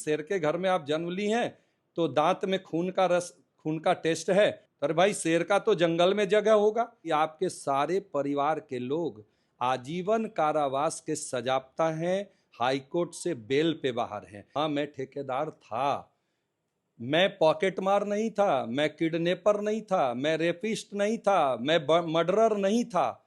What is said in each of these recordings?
शेर के घर में आप जन्म ली हैं तो दांत में खून का टेस्ट है, अरे भाई शेर का तो जंगल में जगह होगा। कि आपके सारे परिवार के लोग आजीवन कारावास के सजाप्ता हैं, हाईकोर्ट से बेल पे बाहर हैं। हाँ, मैं ठेकेदार था, मैं पॉकेटमार नहीं था, मैं किडनैपर नहीं था, मैं रेपिस्ट नहीं था, मैं मर्डरर नहीं था,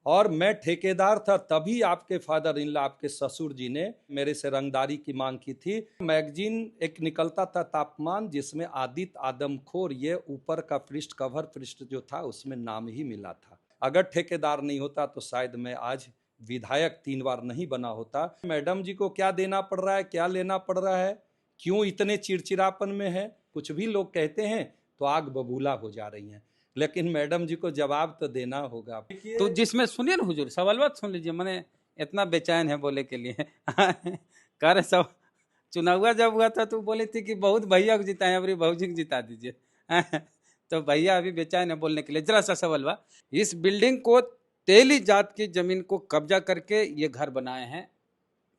और मैं ठेकेदार था। तभी आपके फादर इन लॉ, आपके ससुर जी ने मेरे से रंगदारी की मांग की थी। मैगजीन एक निकलता था तापमान, जिसमें आदित्य आदमखोर ये ऊपर का पृष्ठ, कवर पृष्ठ जो था उसमें नाम ही मिला था। अगर ठेकेदार नहीं होता तो शायद मैं आज विधायक 3 बार नहीं बना होता। मैडम जी को क्या देना पड़ रहा है, क्या लेना पड़ रहा है, क्यों इतने चिड़चिड़ापन में है? कुछ भी लोग कहते हैं तो आग बबूला हो जा रही हैं, लेकिन मैडम जी को जवाब तो देना होगा। तो जिसमें सुनिए ना हुजूर, सवाल बात सुन लीजिए, मैंने इतना बेचैन है बोले के लिए कह रहे सब चुनाव जब हुआ था तो बोली थी कि बहुत भैया को जिताए, अभी बहू जी को जिता दीजिए तो भैया अभी बेचैन है बोलने के लिए। जरा सा सवाल बा, इस बिल्डिंग को तेली जात की जमीन को कब्जा करके ये घर बनाए हैं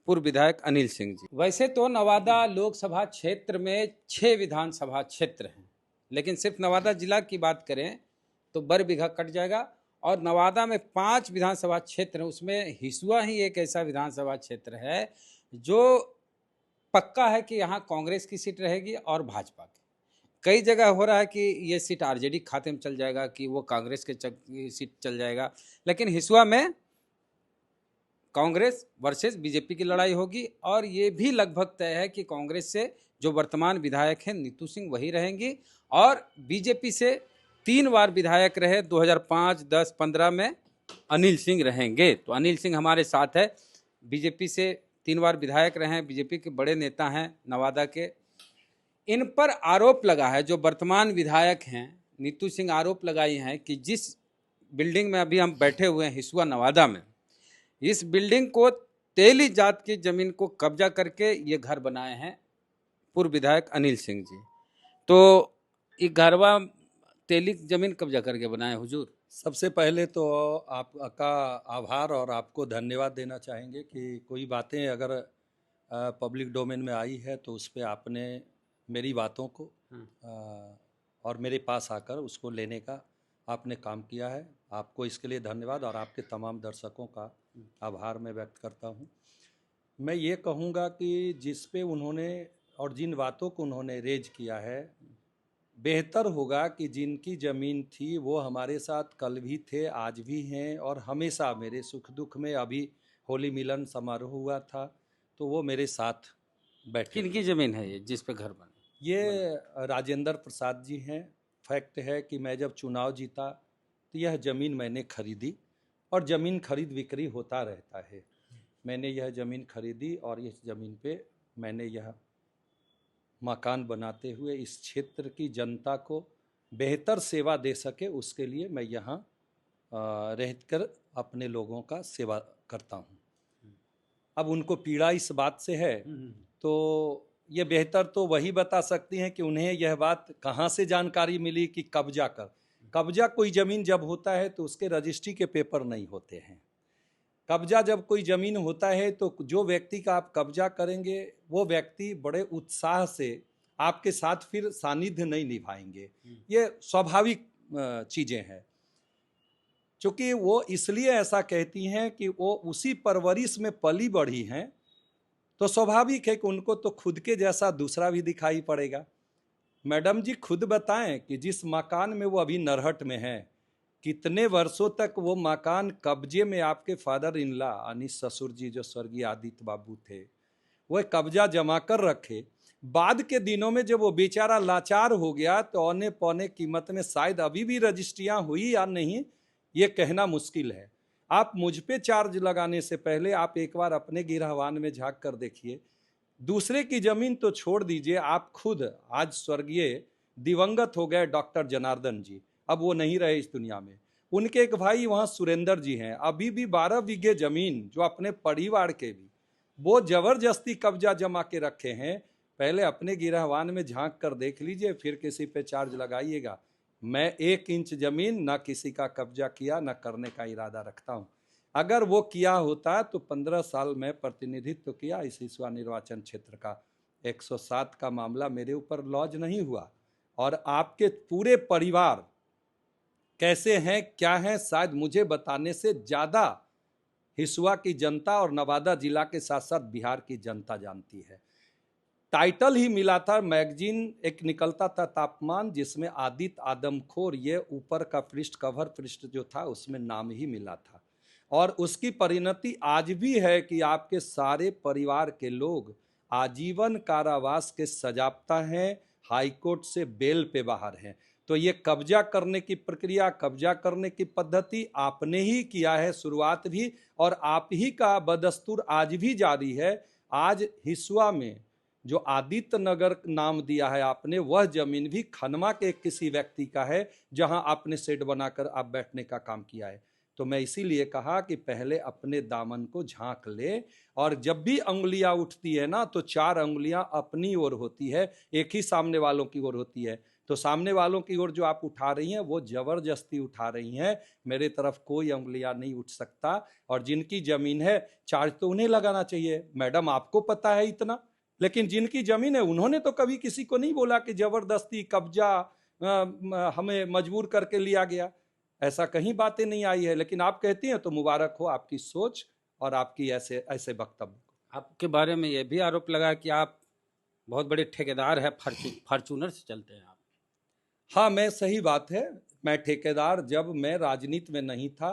पूर्व विधायक अनिल सिंह जी। वैसे तो नवादा लोकसभा क्षेत्र में 6 विधानसभा क्षेत्र हैं, लेकिन सिर्फ नवादा जिला की बात करें तो बरबीघा कट जाएगा। और नवादा में 5 विधानसभा क्षेत्र हैं, उसमें हिसुआ ही एक ऐसा विधानसभा क्षेत्र है जो पक्का है कि यहाँ कांग्रेस की सीट रहेगी और भाजपा की। कई जगह हो रहा है कि ये सीट आरजेडी खाते में चल जाएगा, कि वो कांग्रेस के सीट चल जाएगा, लेकिन हिसुआ में कांग्रेस वर्सेस बीजेपी की लड़ाई होगी। और ये भी लगभग तय है कि कांग्रेस से जो वर्तमान विधायक हैं नीतू सिंह वही रहेंगी, और बीजेपी से 3 बार विधायक रहे 2005, 10, 15 में अनिल सिंह रहेंगे। तो अनिल सिंह हमारे साथ है, बीजेपी से 3 बार विधायक रहे हैं, बीजेपी के बड़े नेता हैं नवादा के। इन पर आरोप लगा है, जो वर्तमान विधायक हैं नीतू सिंह आरोप लगाई हैं कि जिस बिल्डिंग में अभी हम बैठे हुए हैं हिसुआ नवादा में, इस बिल्डिंग को तेली जात की जमीन को कब्जा करके ये घर बनाए हैं पूर्व विधायक अनिल सिंह जी। तो ये घरवा तेली जमीन कब्जा करके बनाए हुजूर। सबसे पहले तो आपका आभार और आपको धन्यवाद देना चाहेंगे कि कोई बातें अगर पब्लिक डोमेन में आई है तो उस पर आपने मेरी बातों को और मेरे पास आकर उसको लेने का आपने काम किया है। आपको इसके लिए धन्यवाद, और आपके तमाम दर्शकों का आभार मैं व्यक्त करता हूँ। मैं ये कहूँगा कि जिस पे उन्होंने और जिन बातों को उन्होंने रेज किया है, बेहतर होगा कि जिनकी ज़मीन थी वो हमारे साथ कल भी थे, आज भी हैं, और हमेशा मेरे सुख दुख में, अभी होली मिलन समारोह हुआ था तो वो मेरे साथ बैठे। किनकी जमीन है ये जिस पे घर बने? ये राजेंद्र प्रसाद जी हैं। फैक्ट है कि मैं जब चुनाव जीता तो यह ज़मीन मैंने खरीदी, और ज़मीन खरीद बिक्री होता रहता है। मैंने यह ज़मीन खरीदी और इस ज़मीन पे मैंने यह मकान बनाते हुए इस क्षेत्र की जनता को बेहतर सेवा दे सके, उसके लिए मैं यहाँ रहकर अपने लोगों का सेवा करता हूँ। अब उनको पीड़ा इस बात से है तो ये बेहतर तो वही बता सकती हैं कि उन्हें यह बात कहाँ से जानकारी मिली कि कब्जा कोई ज़मीन जब होता है तो उसके रजिस्ट्री के पेपर नहीं होते हैं। कब्जा जब कोई ज़मीन होता है तो जो व्यक्ति का आप कब्जा करेंगे वो व्यक्ति बड़े उत्साह से आपके साथ फिर सानिध्य नहीं निभाएंगे। ये स्वाभाविक चीज़ें हैं। चूँकि वो इसलिए ऐसा कहती हैं कि वो उसी परवरिश में पली बढ़ी हैं, तो स्वाभाविक है कि उनको तो खुद के जैसा दूसरा भी दिखाई पड़ेगा। मैडम जी खुद बताएं कि जिस मकान में वो अभी नरहट में हैं, कितने वर्षों तक वो मकान कब्जे में आपके फादर इन लॉ यानी ससुर जी जो स्वर्गीय आदित्य बाबू थे, वह कब्जा जमा कर रखे। बाद के दिनों में जब वो बेचारा लाचार हो गया तो औने पौने कीमत में शायद अभी भी रजिस्ट्रियाँ हुई या नहीं, ये कहना मुश्किल है। आप मुझ पे चार्ज लगाने से पहले आप एक बार अपने गिरहवान में झांक कर देखिए। दूसरे की जमीन तो छोड़ दीजिए, आप खुद आज स्वर्गीय दिवंगत हो गए डॉक्टर जनार्दन जी, अब वो नहीं रहे इस दुनिया में। उनके एक भाई वहाँ सुरेंद्र जी हैं, अभी भी 12 बीघे जमीन जो अपने परिवार के भी वो जबरदस्ती कब्जा जमा के रखे हैं। पहले अपने गिरहवान में झांक कर देख लीजिए, फिर किसी पे चार्ज लगाइएगा। मैं 1 इंच जमीन ना किसी का कब्जा किया, ना करने का इरादा रखता हूँ। अगर वो किया होता तो 15 साल में प्रतिनिधित्व किया इस हिसुआ निर्वाचन क्षेत्र का। 107 का मामला मेरे ऊपर लॉन्च नहीं हुआ। और आपके पूरे परिवार कैसे हैं, क्या हैं, शायद मुझे बताने से ज़्यादा हिसुआ की जनता और नवादा जिला के साथ साथ बिहार की जनता जानती है। टाइटल ही मिला था, मैगजीन एक निकलता था तापमान, जिसमें आदित्य आदमखोर ये ऊपर का पृष्ठ, कवर पृष्ठ जो था उसमें नाम ही मिला था। और उसकी परिणति आज भी है कि आपके सारे परिवार के लोग आजीवन कारावास के सजाप्ता हैं, हाईकोर्ट से बेल पे बाहर हैं। तो ये कब्जा करने की प्रक्रिया, कब्जा करने की पद्धति आपने ही किया है शुरुआत भी, और आप ही का बदस्तूर आज भी जारी है। आज हिसुआ में जो आदित्य नगर नाम दिया है आपने, वह जमीन भी खनमा के किसी व्यक्ति का है, जहां आपने शेड बनाकर आप बैठने का काम किया है। तो मैं इसीलिए कहा कि पहले अपने दामन को झांक ले, और जब भी अंगुलियां उठती है ना, तो 4 अंगुलियां अपनी ओर होती है, एक ही सामने वालों की ओर होती है। तो सामने वालों की ओर जो आप उठा रही हैं वो जबरदस्ती उठा रही हैं, मेरे तरफ कोई अंगुलियां नहीं उठ सकता। और जिनकी जमीन है, चार्ज तो उन्हें लगाना चाहिए, मैडम आपको पता है इतना। लेकिन जिनकी जमीन है उन्होंने तो कभी किसी को नहीं बोला कि जबरदस्ती कब्जा हमें मजबूर करके लिया गया, ऐसा कहीं बातें नहीं आई है। लेकिन आप कहती हैं तो मुबारक हो आपकी सोच और आपकी ऐसे ऐसे वक्तव्य। आपके बारे में यह भी आरोप लगा कि आप बहुत बड़े ठेकेदार है, फॉर्चूनर से चलते हैं आप। हाँ, मैं सही बात है, मैं ठेकेदार जब मैं राजनीति में नहीं था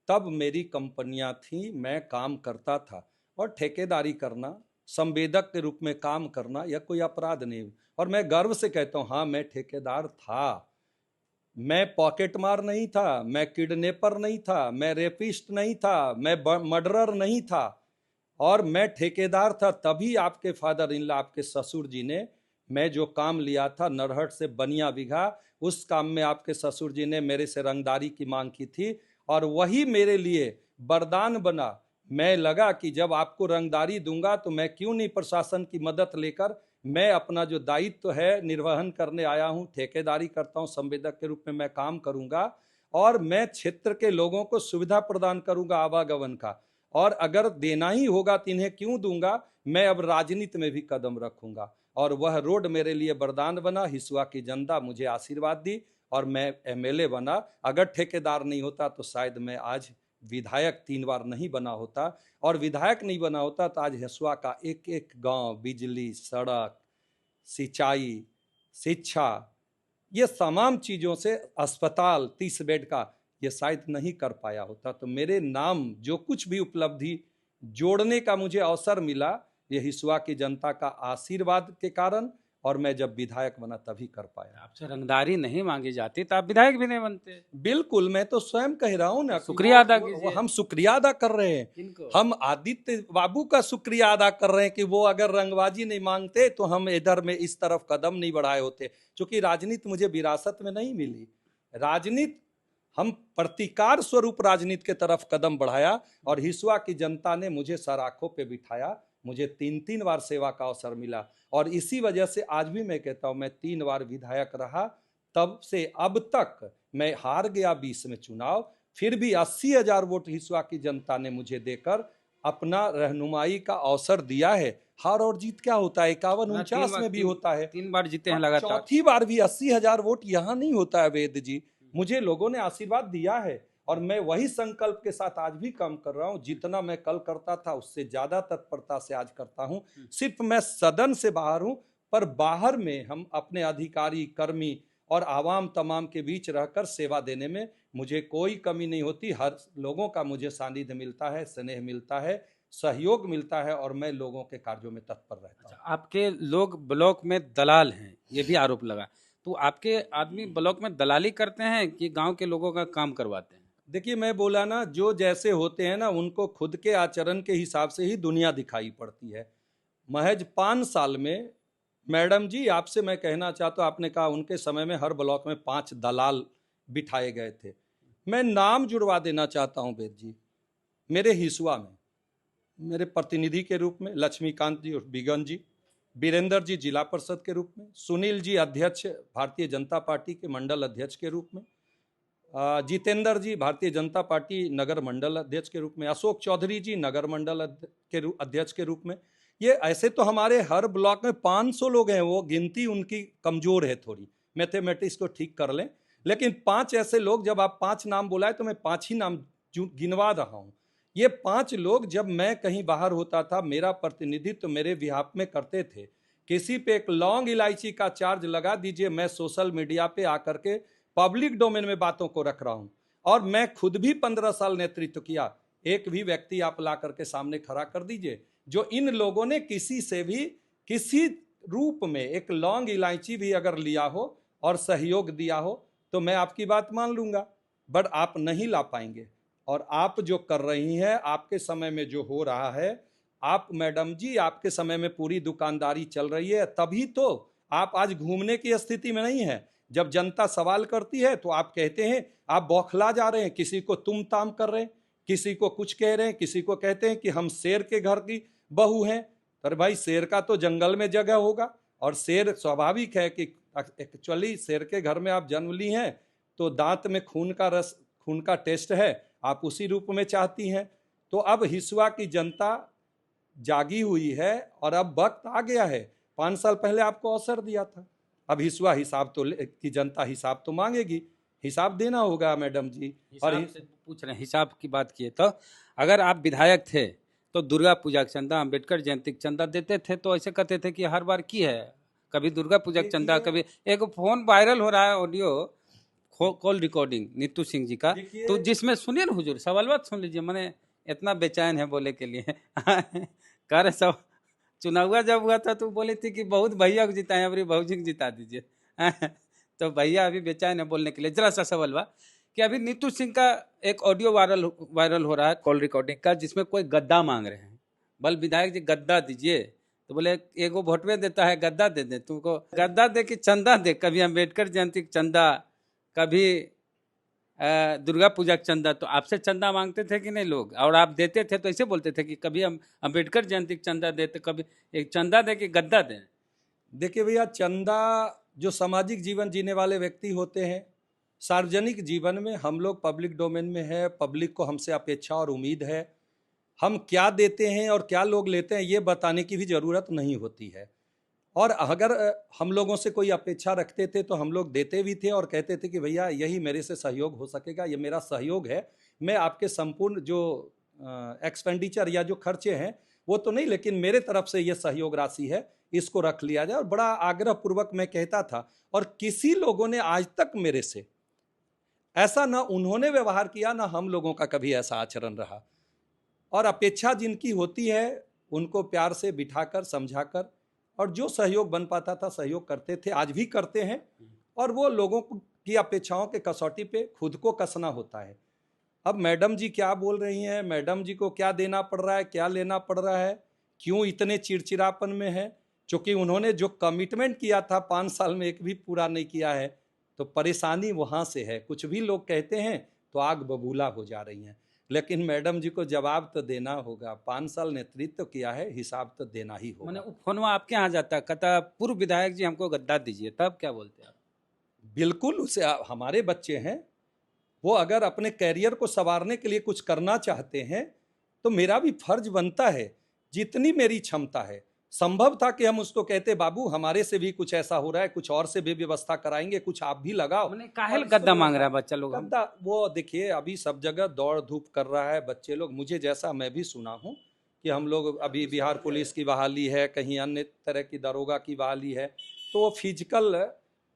तब मेरी कंपनियां थी, मैं काम करता था। और ठेकेदारी करना, संवेदक के रूप में काम करना, यह कोई अपराध नहीं। और मैं गर्व से कहता हूँ, हाँ मैं ठेकेदार था। मैं पॉकेट मार नहीं था, मैं किडनैपर नहीं था, मैं रेपिस्ट नहीं था, मैं मर्डरर नहीं था, और मैं ठेकेदार था। तभी आपके फादर इन लॉ, आपके ससुर जी ने, मैं जो काम लिया था नरहट से बनिया बिघा, उस काम में आपके ससुर जी ने मेरे से रंगदारी की मांग की थी, और वही मेरे लिए वरदान बना। मैं लगा कि जब आपको रंगदारी दूंगा तो मैं क्यों नहीं प्रशासन की मदद लेकर मैं अपना जो दायित्व है निर्वहन करने आया हूं, ठेकेदारी करता हूं, संवेदक के रूप में मैं काम करूंगा, और मैं क्षेत्र के लोगों को सुविधा प्रदान करूंगा आवागमन का। और अगर देना ही होगा तो इन्हें क्यों दूंगा, मैं अब राजनीति में भी कदम रखूंगा। और वह रोड मेरे लिए वरदान बना, हिसुआ की जनता मुझे आशीर्वाद दी और मैं एमएलए बना। अगर ठेकेदार नहीं होता तो शायद मैं आज विधायक 3 बार नहीं बना होता, और विधायक नहीं बना होता तो आज हिसुआ का एक एक गांव, बिजली, सड़क, सिंचाई, शिक्षा, ये तमाम चीज़ों से, अस्पताल 30 बेड का, ये शायद नहीं कर पाया होता। तो मेरे नाम जो कुछ भी उपलब्धि जोड़ने का मुझे अवसर मिला, ये हिसुआ की जनता का आशीर्वाद के कारण, और मैं जब विधायक बना तभी कर पाया। आपसे रंगदारी नहीं मांगी जाती तो आप विधायक भी नहीं बनते। बिल्कुल, मैं तो स्वयं कह रहा हूं ना, शुक्रिया अदा कीजिए। हम शुक्रिया अदा कर रहे हैं। किनको? हम आदित्य बाबू का शुक्रिया अदा कर रहे हैं कि वो अगर रंगबाजी नहीं मांगते तो हम इधर में इस तरफ कदम नहीं बढ़ाए होते। क्योंकि राजनीति मुझे विरासत में नहीं मिली, राजनीति हम प्रतिकार स्वरूप राजनीति के तरफ कदम बढ़ाया, और हिसुआ की जनता ने मुझे सराखों पे बिठाया। मुझे 3-3 बार सेवा का अवसर मिला, और इसी वजह से आज भी मैं कहता हूं, मैं 3 बार विधायक रहा। तब से अब तक मैं हार गया 20 में चुनाव, फिर भी 80,000 वोट हिसुआ की जनता ने मुझे देकर अपना रहनुमाई का अवसर दिया है। हार और जीत क्या होता है, 51-49 में भी होता है। 3 बार जीते हैं लगातार। चौथी बार भी 80,000 वोट यहाँ नहीं होता है वेद जी। मुझे लोगों ने आशीर्वाद दिया है, और मैं वही संकल्प के साथ आज भी काम कर रहा हूं। जितना मैं कल करता था उससे ज्यादा तत्परता से आज करता हूं। सिर्फ मैं सदन से बाहर हूं, पर बाहर में हम अपने अधिकारी, कर्मी और आवाम तमाम के बीच रहकर सेवा देने में मुझे कोई कमी नहीं होती। हर लोगों का मुझे सानिध्य मिलता है, स्नेह मिलता है, सहयोग मिलता है, और मैं लोगों के कार्यों में तत्पर रहता हूँ। आपके लोग ब्लॉक में दलाल हैं, ये भी आरोप लगा। तो आपके आदमी ब्लॉक में दलाली करते हैं कि गांव के लोगों का काम करवाते हैं? देखिए, मैं बोला ना, जो जैसे होते हैं ना, उनको खुद के आचरण के हिसाब से ही दुनिया दिखाई पड़ती है। महज 5 साल में, मैडम जी आपसे मैं कहना चाहता हूँ, आपने कहा उनके समय में हर ब्लॉक में 5 दलाल बिठाए गए थे। मैं नाम जुड़वा देना चाहता हूँ वेद जी। मेरे हिसुआ में मेरे प्रतिनिधि के रूप में लक्ष्मीकांत जी और बिगन जी, वीरेंद्र जी जिला परिषद के रूप में, सुनील जी अध्यक्ष भारतीय जनता पार्टी के मंडल अध्यक्ष के रूप में, जितेंद्र जी भारतीय जनता पार्टी नगर मंडल अध्यक्ष के रूप में, अशोक चौधरी जी नगर मंडल के अध्यक्ष के रूप में, ये ऐसे तो हमारे हर ब्लॉक में 500 लोग हैं, वो गिनती उनकी कमजोर है थोड़ी, मैथमेटिक्स को ठीक कर लें, लेकिन 5 ऐसे लोग, जब आप 5 नाम बुलाए तो मैं 5 ही नाम गिनवा रहा हूं। ये 5 लोग जब मैं कहीं बाहर होता था, मेरा प्रतिनिधित्व तो मेरे बिहाफ में करते थे। किसी पे एक लौंग इलायची का चार्ज लगा दीजिए, मैं सोशल मीडिया पे आकर के पब्लिक डोमेन में बातों को रख रहा हूं, और मैं खुद भी 15 साल नेतृत्व किया। एक भी व्यक्ति आप ला करके सामने खड़ा कर दीजिए जो इन लोगों ने किसी से भी किसी रूप में एक लौंग इलायची भी अगर लिया हो और सहयोग दिया हो तो मैं आपकी बात मान लूंगा, बट आप नहीं ला पाएंगे। और आप जो कर रही हैं, आपके समय में जो हो रहा है, आप मैडम जी आपके समय में पूरी दुकानदारी चल रही है, तभी तो आप आज घूमने की स्थिति में नहीं है। जब जनता सवाल करती है तो आप कहते हैं, आप बौखला जा रहे हैं, किसी को तुम ताम कर रहे हैं, किसी को कुछ कह रहे हैं, किसी को कहते हैं कि हम शेर के घर की बहू हैं। अरे भाई, शेर का तो जंगल में जगह होगा, और शेर स्वाभाविक है कि एक्चुअली शेर के घर में आप जन्म ली हैं तो दांत में खून का रस, खून का टेस्ट है, आप उसी रूप में चाहती हैं। तो अब हिसुआ की जनता जागी हुई है और अब वक्त आ गया है। 5 साल पहले आपको अवसर दिया था, अब हिसुआ हिसाब तो की जनता हिसाब तो मांगेगी, हिसाब देना होगा मैडम जी। और पूछ रहे हैं, हिसाब की बात किए तो अगर आप विधायक थे तो दुर्गा पूजा का चंदा, अम्बेडकर जयंती का चंदा देते थे, तो ऐसे कहते थे कि हर बार की है, कभी दुर्गा पूजा का चंदा, कभी एक फोन वायरल हो रहा है audio call recording Neetu Singh ji का, तो जिसमें सुनिए ना हुजूर, सवाल बात सुन लीजिए, मैंने इतना बेचैन है बोले के लिए कह रहे सब चुनाव जब हुआ था तो बोली थी कि बहुत भैया को जिताए, अभी भौजी को जिता दीजिए तो भैया अभी बेचैन है बोलने के लिए। जरा सा सवाल बा कि अभी नीतू सिंह का एक ऑडियो वायरल हो रहा है कॉल रिकॉर्डिंग का, जिसमें कोई गद्दा मांग रहे हैं, बल विधायक जी गद्दा दीजिए, तो बोले एगो भोटवे देता है, गद्दा दे दे, तुमको गद्दा दे कि चंदा दे, कभी अम्बेडकर जयंती का चंदा, कभी दुर्गा पूजा का चंदा। तो आपसे चंदा मांगते थे कि नहीं लोग, और आप देते थे तो ऐसे बोलते थे कि कभी हम अम्बेडकर जयंती का चंदा देते, कभी एक चंदा दे कि गद्दा दे। देखिए भैया, चंदा जो सामाजिक जीवन जीने वाले व्यक्ति होते हैं, सार्वजनिक जीवन में हम लोग पब्लिक डोमेन में है, पब्लिक को हमसे अपेक्षा और उम्मीद है, हम क्या देते हैं और क्या लोग लेते हैं ये बताने की भी ज़रूरत नहीं होती है। और अगर हम लोगों से कोई अपेक्षा रखते थे तो हम लोग देते भी थे और कहते थे कि भैया यही मेरे से सहयोग हो सकेगा, ये मेरा सहयोग है, मैं आपके संपूर्ण जो एक्सपेंडिचर या जो खर्चे हैं वो तो नहीं, लेकिन मेरे तरफ से ये सहयोग राशि है, इसको रख लिया जाए। और बड़ा आग्रह पूर्वक मैं कहता था, और किसी लोगों ने आज तक मेरे से ऐसा ना उन्होंने व्यवहार किया, ना हम लोगों का कभी ऐसा आचरण रहा। और अपेक्षा जिनकी होती है उनको प्यार से बिठाकर समझाकर और जो सहयोग बन पाता था सहयोग करते थे, आज भी करते हैं। और वो लोगों की अपेक्षाओं के कसौटी पे खुद को कसना होता है। अब मैडम जी क्या बोल रही हैं, मैडम जी को क्या देना पड़ रहा है, क्या लेना पड़ रहा है, क्यों इतने चिड़चिड़ापन में है, क्योंकि उन्होंने जो कमिटमेंट किया था 5 साल में एक भी पूरा नहीं किया है, तो परेशानी वहाँ से है। कुछ भी लोग कहते हैं तो आग बबूला हो जा रही हैं, लेकिन मैडम जी को जवाब तो देना होगा। 5 साल नेतृत्व किया है, हिसाब तो देना ही होगा। मैंने फोनवा आपके यहाँ जाता है, कहता पूर्व विधायक जी हमको गद्दा दीजिए, तब क्या बोलते हैं आप? बिल्कुल, उसे हमारे बच्चे हैं, वो अगर अपने कैरियर को संवारने के लिए कुछ करना चाहते हैं तो मेरा भी फर्ज बनता है, जितनी मेरी क्षमता है। संभव था कि हम उसको कहते बाबू हमारे से भी कुछ ऐसा हो रहा है, कुछ और से भी व्यवस्था कराएंगे, कुछ आप भी लगाओ। मैंने काहे गद्दा मांग रहा है बच्चा लोग? गद्दा वो देखिए, अभी सब जगह दौड़ धूप कर रहा है बच्चे लोग। मुझे जैसा मैं भी सुना हूँ कि हम लोग अभी बिहार पुलिस की बहाली है, कहीं अन्य तरह की दरोगा की बहाली है, तो वो फिजिकल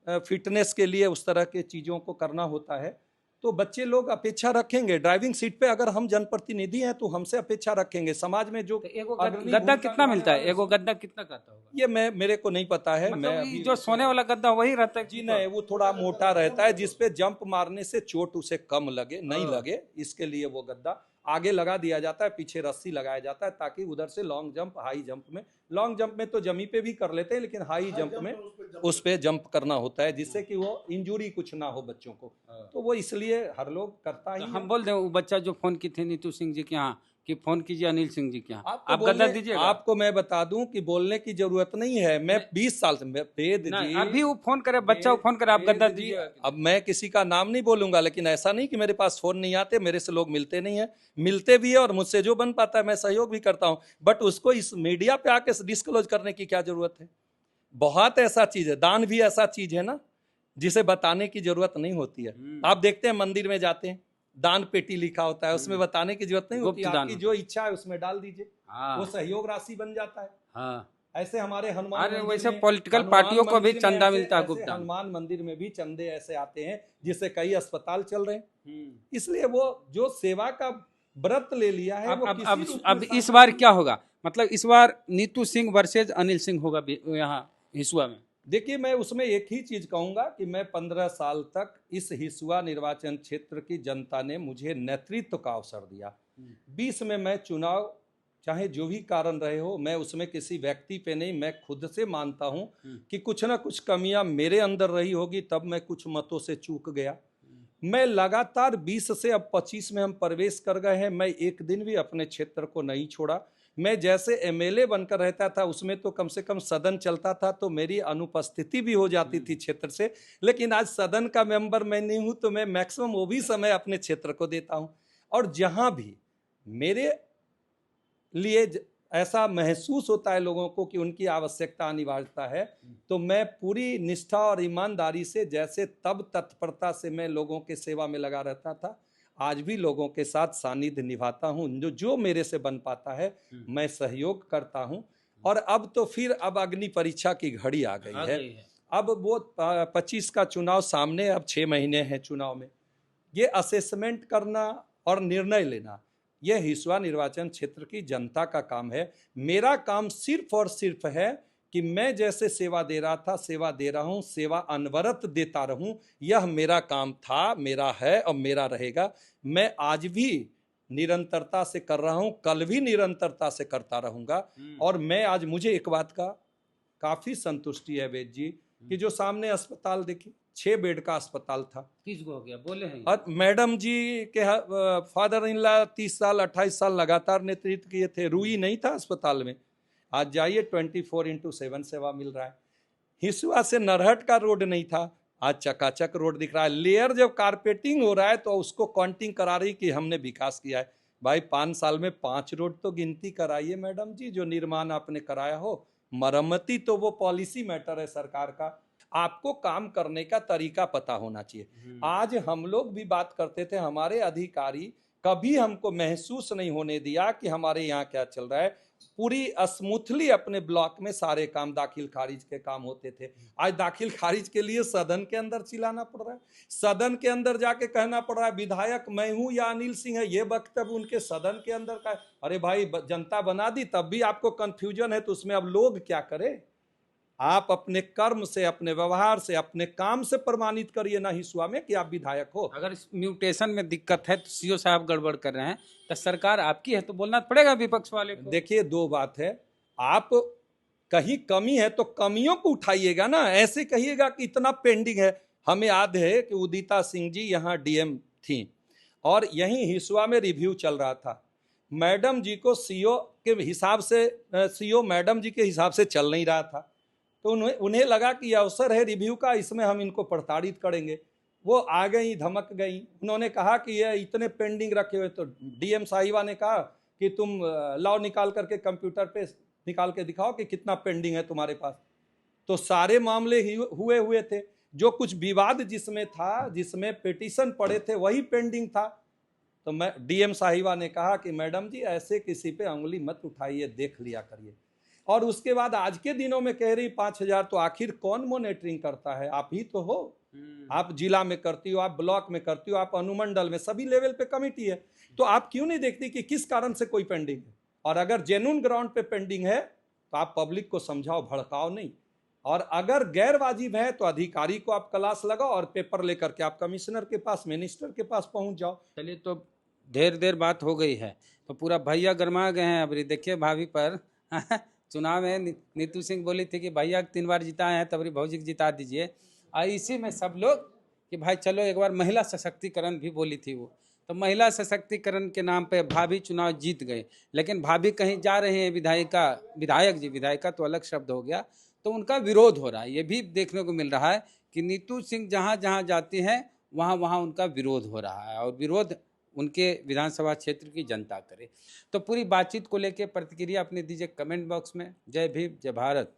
फिटनेस के लिए उस तरह के चीज़ों को करना होता है। तो बच्चे लोग अपेक्षा रखेंगे, ड्राइविंग सीट पे अगर हम जनप्रतिनिधि हैं तो हमसे अपेक्षा रखेंगे। समाज में जो गद्दा कितना मिलता है, एगो गद्दा कितना कहता होगा ये मेरे को नहीं पता है। मतलब मैं अभी जो सोने वाला गद्दा वही रहता है जी नहीं, वो थोड़ा मोटा रहता है, जिसपे जंप मारने से चोट उसे कम लगे, नहीं लगे, इसके लिए वो गद्दा आगे लगा दिया जाता है, पीछे रस्सी लगाया जाता है, ताकि उधर से लॉन्ग जंप, हाई जंप में, लॉन्ग जंप में तो जमी पे भी कर लेते हैं, लेकिन हाई जंप में उस पे जंप करना होता है, जिससे कि वो इंजुरी कुछ ना हो बच्चों को। तो वो इसलिए हर लोग करता ही हम बोल दें वो बच्चा जो फोन की थी नीतू सिंह जी के यहाँ, कि फोन कीजिए अनिल सिंह जी के यहाँ, आपको आप गद्दा बोलने दीजिएगा? आपको मैं बता दूं कि बोलने की जरूरत नहीं है। मैं 20 साल से वेद नहीं, जी, अभी वो फोन करे, बच्चा वो फोन करे, आप गद्दा वेद जी, दीजिएगा? अब मैं किसी का नाम नहीं बोलूंगा, लेकिन ऐसा नहीं कि मेरे पास फोन नहीं आते, मेरे से लोग मिलते नहीं है, मिलते भी है और मुझसे जो बन पाता है मैं सहयोग भी करता हूं। बट उसको इस मीडिया पे आके डिस्क्लोज करने की क्या जरूरत है? बहुत ऐसा चीज है, दान भी ऐसा चीज है ना जिसे बताने की जरूरत नहीं होती है। आप देखते हैं मंदिर में जाते हैं, दान पेटी लिखा होता है, उसमें बताने की जरूरत नहीं होती, गुप्त दान आपकी होता जो इच्छा है उसमें डाल दीजिए, हाँ वो सहयोग राशि बन जाता है। हाँ। ऐसे हमारे हनुमान अरे मंदिर वैसे में, पॉलिटिकल हनुमान पार्टियों को भी मंदिर में चंदा ऐसे मिलता है, ऐसे गुप्त दान। हनुमान मंदिर में भी चंदे ऐसे आते हैं जिससे कई अस्पताल चल रहे हैं। हम्म। इसलिए वो जो सेवा का व्रत ले लिया है वो किसी रूप में अब इस शांति बार नहीं। क्या होगा? मतलब इस बार नीतू सिंह वर्सेज अनिल सिंह होगा यहाँ हिसुआ में। देखिए, मैं उसमें एक ही चीज कहूंगा कि मैं 15 साल तक इस हिसुआ निर्वाचन क्षेत्र की जनता ने मुझे नेतृत्व का अवसर दिया। 20 में मैं चुनाव, चाहे जो भी कारण रहे हो, मैं उसमें किसी व्यक्ति पे नहीं, मैं खुद से मानता हूं कि कुछ ना कुछ कमियां मेरे अंदर रही होगी, तब मैं कुछ मतों से चूक गया। मैं लगातार 20 से अब 25 में हम प्रवेश कर गए हैं, मैं एक दिन भी अपने क्षेत्र को नहीं छोड़ा। मैं जैसे एमएलए बनकर रहता था उसमें तो कम से कम सदन चलता था तो मेरी अनुपस्थिति भी हो जाती थी क्षेत्र से, लेकिन आज सदन का मेंबर मैं नहीं हूं तो मैं मैक्सिमम वो भी समय अपने क्षेत्र को देता हूं। और जहां भी मेरे लिए ऐसा महसूस होता है लोगों को कि उनकी आवश्यकता अनिवार्यता है, तो मैं पूरी निष्ठा और ईमानदारी से, जैसे तब तत्परता से मैं लोगों के सेवा में लगा रहता था, आज भी लोगों के साथ सानिध्य निभाता हूं। जो जो मेरे से बन पाता है मैं सहयोग करता हूं। और अब तो फिर अब अग्नि परीक्षा की घड़ी आ गई है। अब वो 25 का चुनाव सामने, अब 6 महीने हैं चुनाव में। ये असेसमेंट करना और निर्णय लेना, यह हिसुआ निर्वाचन क्षेत्र की जनता का काम है। मेरा काम सिर्फ और सिर्फ है कि मैं जैसे सेवा दे रहा था सेवा दे रहा हूं, सेवा अनवरत देता रहूं। यह मेरा काम था, मेरा है और मेरा रहेगा। मैं आज भी निरंतरता से कर रहा हूं, कल भी निरंतरता से करता रहूंगा। और मैं आज, मुझे एक बात का काफी संतुष्टि है वेद जी, कि जो सामने अस्पताल देखिए, 6 बेड का अस्पताल था। किसको हो गया बोले हैं? और मैडम जी के फादर इन लॉ 30 साल 28 साल लगातार नेतृत्व किए थे, रुई नहीं था अस्पताल में। आज जाइए 24/7 सेवा मिल रहा है। हिसुआ से नरहट का रोड नहीं था, आज चकाचक रोड दिख रहा है। लेयर जब कारपेटिंग हो रहा है तो उसको काउंटिंग करा रही कि हमने विकास किया है। भाई 5 साल में 5 रोड तो गिनती कराइए मैडम जी, जो निर्माण आपने कराया हो। मरम्मती तो वो पॉलिसी मैटर है सरकार का, आपको काम करने का तरीका पता होना चाहिए। आज हम लोग भी बात करते थे, हमारे अधिकारी कभी हमको महसूस नहीं होने दिया कि हमारे यहाँ क्या चल रहा है। पूरी स्मूथली अपने ब्लॉक में सारे काम दाखिल खारिज के काम होते थे। आज दाखिल खारिज के लिए सदन के अंदर चिल्लाना पड़ रहा है, सदन के अंदर जाके कहना पड़ रहा है विधायक मैं हूं या अनिल सिंह है। ये वक्तव्य उनके सदन के अंदर का। अरे भाई, जनता बना दी तब भी आपको कंफ्यूजन है, तो उसमें अब लोग क्या करें? आप अपने कर्म से, अपने व्यवहार से, अपने काम से प्रमाणित करिए ना हिसुआ में कि आप विधायक हो। अगर इस म्यूटेशन में दिक्कत है तो सीओ साहब गड़बड़ कर रहे हैं, तो सरकार आपकी है तो बोलना पड़ेगा विपक्ष वाले को। देखिए, 2 बात है, आप कहीं कमी है तो कमियों को उठाइएगा ना, ऐसे कहिएगा कि इतना पेंडिंग है। हमें याद है कि उदिता सिंह जी यहाँ डीएम थी और यहीं हिसुआ में रिव्यू चल रहा था। मैडम जी को सीओ के हिसाब से, सीओ मैडम जी के हिसाब से चल नहीं रहा था, तो उन्हें लगा कि यह अवसर है रिव्यू का, इसमें हम इनको प्रताड़ित करेंगे। वो आ गई, धमक गई। उन्होंने कहा कि ये इतने पेंडिंग रखे हुए, तो डीएम साहिबा ने कहा कि तुम लाओ निकाल करके कंप्यूटर पे निकाल के दिखाओ कि कितना पेंडिंग है तुम्हारे पास। तो सारे मामले ही हुए थे, जो कुछ विवाद जिसमें था, जिसमें पिटीशन पड़े थे, वही पेंडिंग था। तो मैं डीएम साहिबा ने कहा कि मैडम जी ऐसे किसी पे उंगली मत उठाइए, देख लिया करिए। और उसके बाद आज के दिनों में कह रही 5,000, तो आखिर कौन मॉनिटरिंग करता है? आप ही तो हो। आप जिला में करती हो, आप ब्लॉक में करती हो, आप अनुमंडल में, सभी लेवल पे कमेटी है। तो आप क्यों नहीं देखती कि किस कारण से कोई पेंडिंग है? और अगर जेन्युइन ग्राउंड पे पेंडिंग है तो आप पब्लिक को समझाओ, भड़काओ नहीं। और अगर गैर वाजिब है तो अधिकारी को आप क्लास लगाओ और पेपर लेकर के आप कमिश्नर के पास, मिनिस्टर के पास पहुंच जाओ। चलिए, तो देर बात हो गई है तो पूरा भैया गरमा गए हैं। अभी देखिए भाभी पर चुनाव में नीतू सिंह बोली थी कि भैया 3 बार जिताए हैं, तबरी भौजी को जिता दीजिए। और इसी में सब लोग कि भाई चलो एक बार महिला सशक्तिकरण भी बोली थी वो, तो महिला सशक्तिकरण के नाम पे भाभी चुनाव जीत गए, लेकिन भाभी कहीं जा रहे हैं विधायिका तो अलग शब्द हो गया, तो उनका विरोध हो रहा है। ये भी देखने को मिल रहा है कि नीतू सिंह जहाँ जहाँ जाती हैं वहाँ वहाँ उनका विरोध हो रहा है, और विरोध उनके विधानसभा क्षेत्र की जनता करे। तो पूरी बातचीत को लेकर प्रतिक्रिया अपनी दीजिए कमेंट बॉक्स में। जय भीम, जय भारत।